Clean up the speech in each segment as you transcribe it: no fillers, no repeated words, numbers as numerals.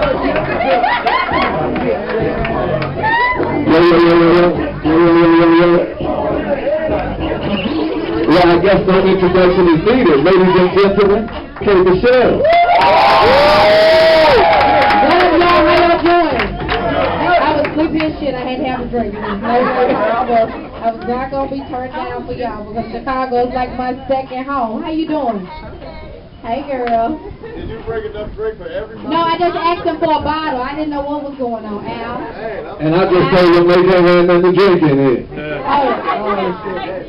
Well, I guess no introduction is needed. Ladies and gentlemen, Kay Michelle. I was sleepy as shit. I had to have a drink. I was not going to be turned down for y'all because Chicago is like my second home. How you doing? Hey, girl. Did you bring enough drink for everybody? No, I just asked them for a bottle. I didn't know what was going on, Al. And I just told them they didn't have nothing to drink in here. Oh, shit.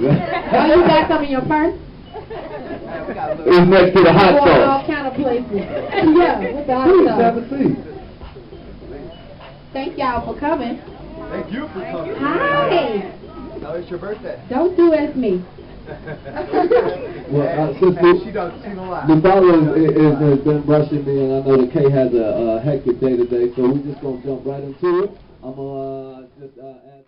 Oh, you got some in your purse? It's next to the hot Going sauce. all kind of places. Yeah, with the hot sauce. Have a seat. Thank y'all for coming. Thank you for coming. Hi. No, it's your birthday. Don't do as me. Well, since She doesn't see the light. the father has been brushing me, and I know that Kay has a hectic day today, so we're just going to jump right into it. I'm going to just ask.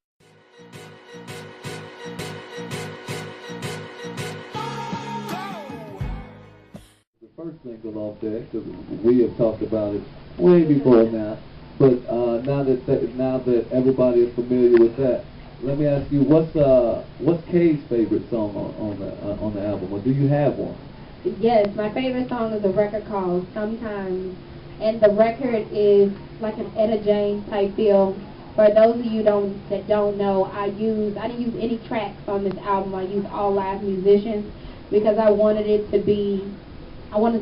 The first single off there, because we have talked about it way before now, but now that everybody is familiar with that, let me ask you, what's Kay's favorite song on the album, or do you have one? Yes, my favorite song is a record called Sometimes, and the record is like an Etta James type feel. For those of you that don't know, I didn't use any tracks on this album. I used all live musicians because I wanted the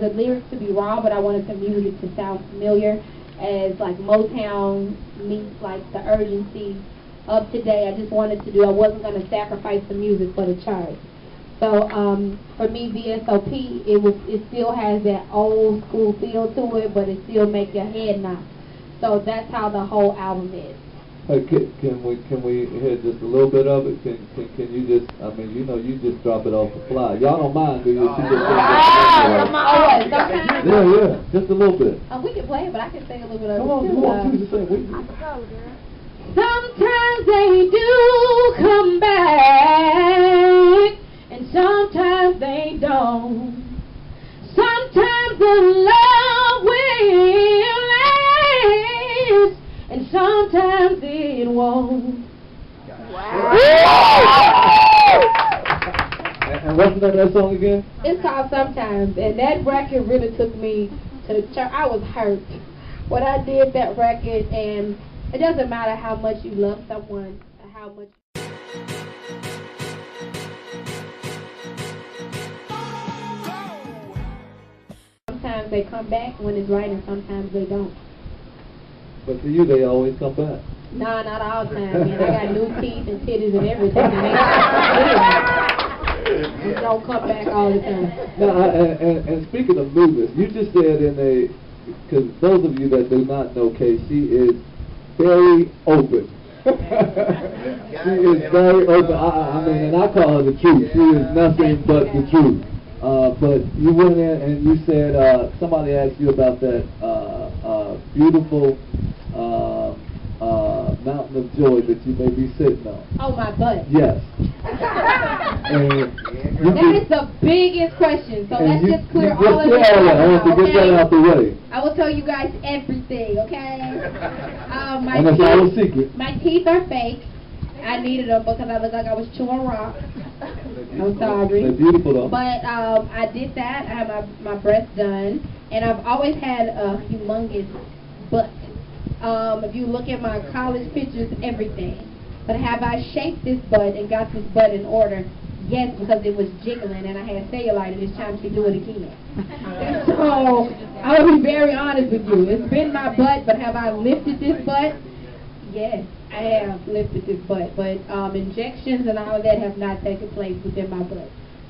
lyrics to be raw, but I wanted the music to sound familiar, as like Motown meets like the urgency of today. I wasn't going to sacrifice the music for the charts. So for me, V.S.O.P, it still has that old school feel to it, but it still makes your head nod. So that's how the whole album is. Can we hear just a little bit of it? Can you just, I mean, you just drop it off the fly. Y'all don't mind, do you? Yeah, just a little bit. We can play it, but I can sing a little bit of it. Come on, just sing. Sometimes they do come back, and sometimes they don't. Sometimes the love will last, and sometimes it won't. Wow. And what's that song again? It's called Sometimes, and that record really took me to church. I was hurt when I did that record, and it doesn't matter how much you love someone, or how much. Sometimes they come back when it's right, and sometimes they don't. But for you, they always come back. Nah, not all the time, man. I got new teeth and titties and everything. They don't come back all the time. Now, and speaking of newness, you just said because those of you that do not know Kay, she is very open. She is very open. I mean, and I call her the truth. She is nothing but the truth. But you went in and you said, somebody asked you about that beautiful mountain of joy that you may be sitting on. Oh, my butt. Yes. That is the biggest question. So let's just clear all of this. I want to get that out the way. I will tell you guys everything, okay? And it's all a secret. My teeth are fake. I needed them because I looked like I was chewing rock. I'm sorry. They're beautiful though. But I did that. I had my breath done, and I've always had a humongous butt. If you look at my college pictures, everything. But have I shaped this butt and got this butt in order? Yes, because it was jiggling and I had cellulite, and it's time to do it again. So I will be very honest with you. It's been my butt, but have I lifted this butt? Yes, I have lifted this butt. But injections and all of that have not taken place within my butt.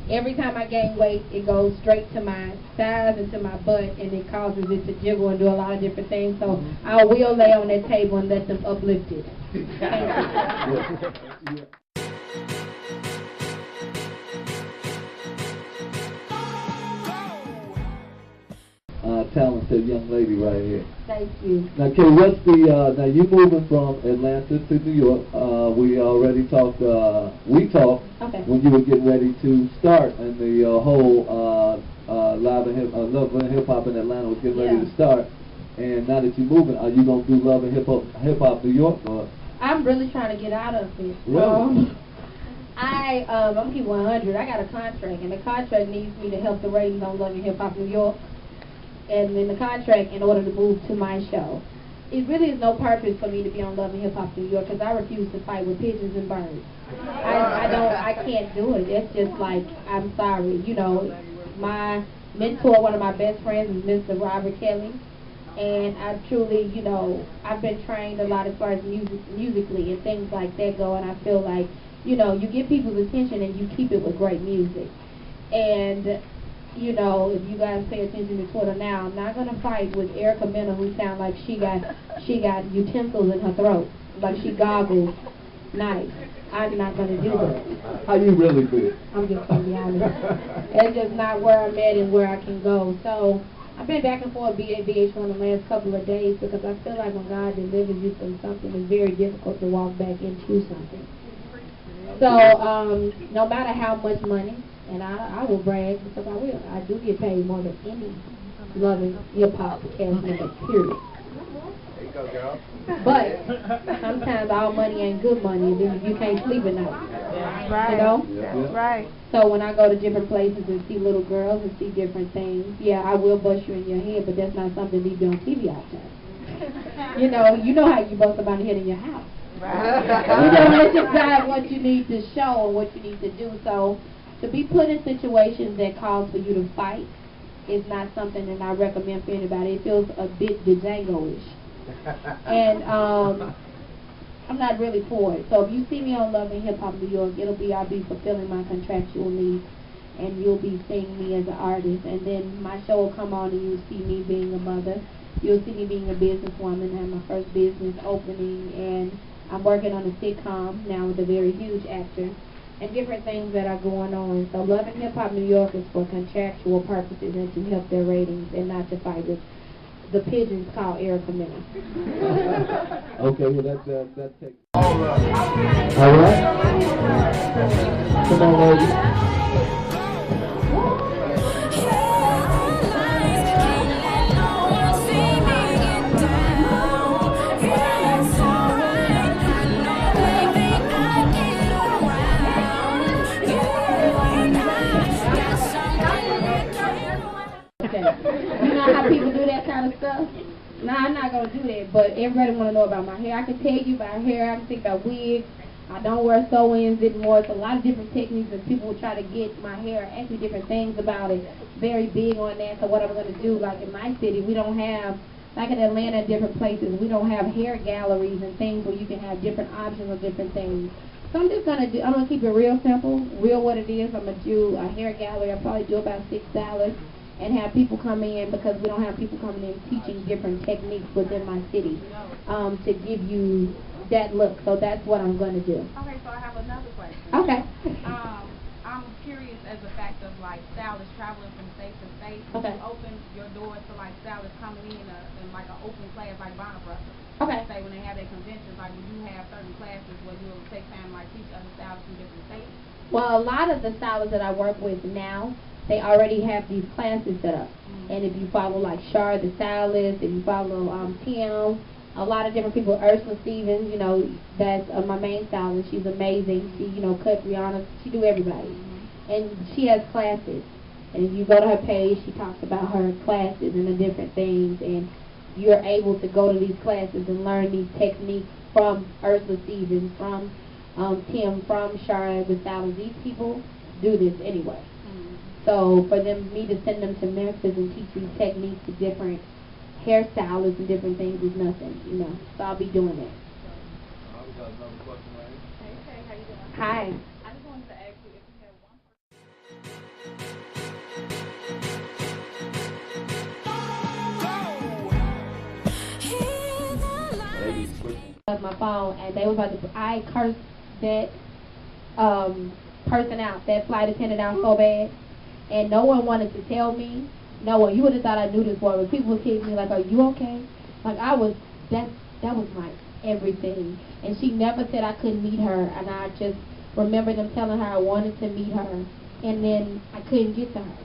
Every time I gain weight, it goes straight to my thighs and to my butt, and it causes it to jiggle and do a lot of different things. So I will lay on that table and let them uplift it. Thank you. Talented young lady right here. Thank you. Now, Kay, what's now you moving from Atlanta to New York. We already talked, okay, when you were getting ready to start, and the whole Love and Hip Hop in Atlanta was getting ready to start. And now that you're moving, are you gonna do Love and Hip Hop New York? Or? I'm really trying to get out of it. Really? I'm gonna keep 100. I got a contract, and the contract needs me to help the ratings on Love and Hip Hop New York. And in the contract, in order to move to my show, it really is no purpose for me to be on Love and Hip Hop New York because I refuse to fight with pigeons and birds. I can't do it. It's just like, I'm sorry. You know, my mentor, one of my best friends, is Mr. Robert Kelly. And I truly, you know, I've been trained a lot as far as musically and things like that go, and I feel like, you know, you get people's attention and you keep it with great music. And, you know, if you guys pay attention to Twitter now, I'm not going to fight with Erica Mena, who sounds like she got utensils in her throat, like she goggles nice. I'm not going to do that. How you really feel? I'm just going to be honest. It's just not where I'm at and where I can go. So I've been back and forth VH1 the last couple of days because I feel like when God delivers you from something, it's very difficult to walk back into something. So no matter how much money, and I will brag because I do get paid more than any loving hip hop cast member, period. There you go, girl. But sometimes all money ain't good money, then you can't sleep at night. Right. You know? That's right. So when I go to different places and see little girls and see different things, yeah, I will bust you in your head, but that's not something that you do on TV all the time. You know how you bust somebody's head in your house. Right. It's just God what you need to show and what you need to do. So to be put in situations that cause for you to fight is not something that I recommend for anybody. It feels a bit Django-ish. And I'm not really for it. So if you see me on Love and Hip Hop New York, I'll be fulfilling my contractual needs, and you'll be seeing me as an artist. And then my show will come on, and you'll see me being a mother. You'll see me being a businesswoman. I have my first business opening, and I'm working on a sitcom now with a very huge actor, and different things that are going on. So Love and Hip Hop New York is for contractual purposes and to help their ratings, and not to fight with the pigeons called Erica Mena. Okay, well that takes. All right. All right. Come on, ladies. You know how people do that kind of stuff? Nah, I'm not going to do that, but everybody want to know about my hair. I can tell you about hair. I can think about wigs. I don't wear sew-ins anymore. It's a lot of different techniques, and people will try to get my hair, ask me different things about it. Very big on that. So what I'm going to do, like in my city, we don't have, like in Atlanta and different places, we don't have hair galleries and things where you can have different options of different things. So I'm just going to do, I'm going to keep it real simple, real what it is. I'm going to do a hair gallery. I'll probably do about $6. And have people come in, because we don't have people coming in teaching different techniques within my city to give you that look. So that's what I'm going to do. Okay, so I have another question. Okay. I'm curious as a fact of like stylists traveling from state to state. Okay. You open your doors to like stylists coming in like an open class like Bonner Brothers. Okay. Say when they have their conventions, like when you have certain classes where you'll take time like teach other stylists from different states. Well, a lot of the stylists that I work with now, they already have these classes set up. And if you follow like Shar the stylist, if you follow Tim, a lot of different people, Ursula Stevens, you know, that's my main stylist. She's amazing. She, you know, cut Rihanna. She do everybody. And she has classes. And if you go to her page, she talks about her classes and the different things. And you're able to go to these classes and learn these techniques from Ursula Stevens, from Tim, from Shar the stylist. These people do this anyway. So for me to send them to Memphis and teach these techniques to different hairstylists and different things is nothing, you know. So I'll be doing that. We got another question right here. Hey, how you doing? Hi. I just wanted to ask you if you had one. My phone, and they was about to, I cursed that person out, that flight attendant out so bad, and no one wanted to tell me. No one. You would have thought I knew this woman. People would keep me like, "Are you okay?" Like I was. That was my everything, and she never said I couldn't meet her, and I just remember them telling her I wanted to meet her, and then I couldn't get to her.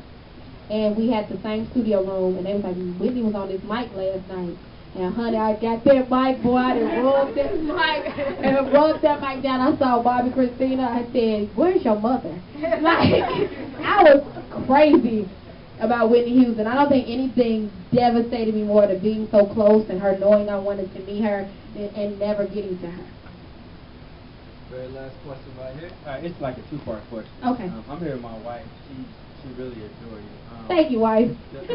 and we had the same studio room, and they was like, Whitney was on this mic last night. And honey, I got that mic, boy, I done rubbed that mic, and rubbed that mic down. I saw Bobby Christina, I said, where's your mother? Like, I was crazy about Whitney Houston. I don't think anything devastated me more than being so close and her knowing I wanted to meet her and never getting to her. Very last question right here. It's like a two-part question. Okay. I'm here with my wife. She really adore you. Thank you, wife. It's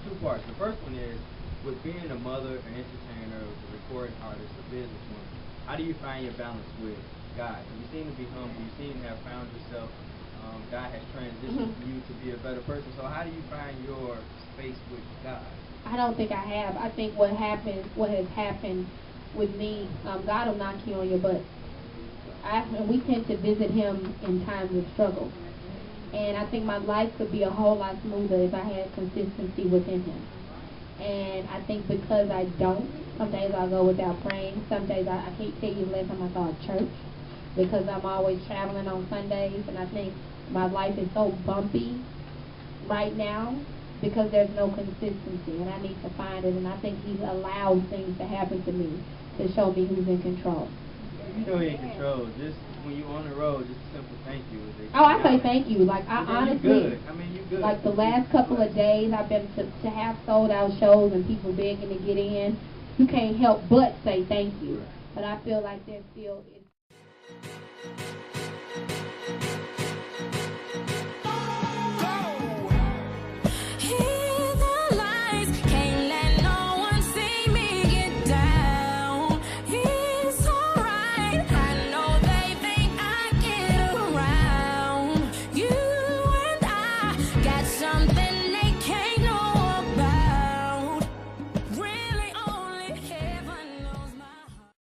two parts. The first one is, with being a mother, an entertainer, a recording artist, a businesswoman, how do you find your balance with God? You seem to be humble. You seem to have found yourself. God has transitioned you to be a better person. So how do you find your space with God? I don't think I have. I think what has happened with me, God will knock you on your butt. We tend to visit Him in times of struggle. And I think my life could be a whole lot smoother if I had consistency within Him. And I think because I don't, some days I'll go without praying. Some days I can't tell you the last time I saw a church, because I'm always traveling on Sundays, and I think my life is so bumpy right now because there's no consistency, and I need to find it. And I think He allows things to happen to me to show me who's in control. You know He's in control. Just when you're on the road, just a simple thank you. Oh, I say thank you. Like, I honestly, you good. I mean, you good. Like the last couple of days, I've been to have sold out shows and people begging to get in. You can't help but say thank you. But I feel like there still is